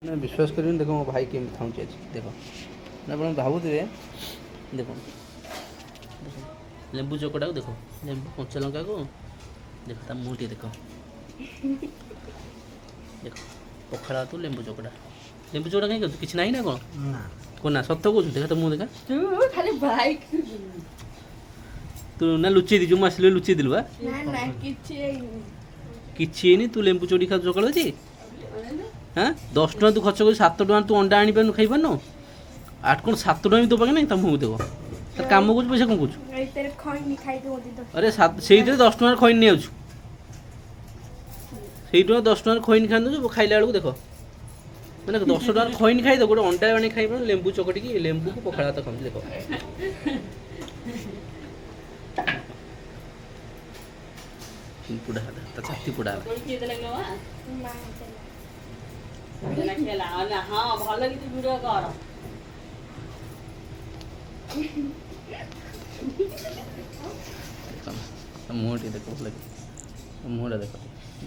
ना विश्वास करें देखो मो भाई केमी खाऊँ आज देख ना आप भावुए देख लेंबू चोकटा को देख लेंबू कंचा लंका को देख ता मुँह टे देख देख पखाड़ा तो लेंबू चोकटा कहीं कर किसी ना ना कौन ना सत्य कौन देखा तो मुँह देखा तू खाली बाइक तू ना लुचे दी जो आसले लुचे दिलु ना ना किसी तू लेंबू चोरी खा सकाल अच्छी हाँ 10 टଙ୍କା तू खर्च कर 7 ଟଙ୍କା तू अंडा आनी पार खाई पार आठ कौन 7 ଟଙ୍କା भी तो पाके ना तुम मुँह देख तार कम कर पैसा कौन कर अरे से 10 ଟଙ୍କାର ଖଇନି ନେଇ ଆଉଛୁ ସେଇଠୁ 10 ଟଙ୍କାର ଖଇନି ଖାଇ ଦେଉଛୁ ଖାଇଲା ବେଳକୁ ଦେଖ ମାନେ 10 ଟଙ୍କାର ଖଇନି ଖାଇଦ ଗୋଟେ ଅଣ୍ଡା ଆଣି ଖାଇବ ଲେମ୍ବୁ ଚକଟିକି ଲେମ୍ବୁକୁ ପଖାଳ ଭାତ ଖାଉଛି ଦେଖ ପୁଡ଼ା ହେଲା ତା ଛାତି ପୁଡ଼ା मुँह टे देख भल लगे मुँहटा देख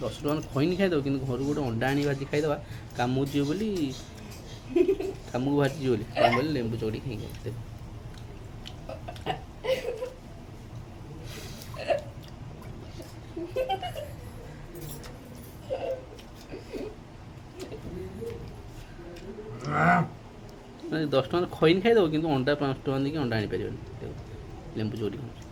10 ଟଙ୍କାର ଖଇନି ଖାଇଦେବ କିନ୍ତୁ ଘରୁ ଗୋଟେ ଅଣ୍ଡା ଆଣି ଭାଜି ଖାଇଦେବା କାମକୁ ଯିବ ବୋଲି କାମକୁ ଭାଜିଯିବ ବୋଲି କ'ଣ ବୋଲି ଲେମ୍ବୁ ଚକଟି ଖାଇକି ଦେଖ ମାନେ 10 ଟଙ୍କାର ଖଇନି ଖାଇଦେବ କିନ୍ତୁ ଅଣ୍ଡା 5 ଟଙ୍କା ଦେଇକି ଅଣ୍ଡା ଆଣିପାରିବନି ଦେଖ ଲେମ୍ବୁ ଚକଟି ଖାଉଛି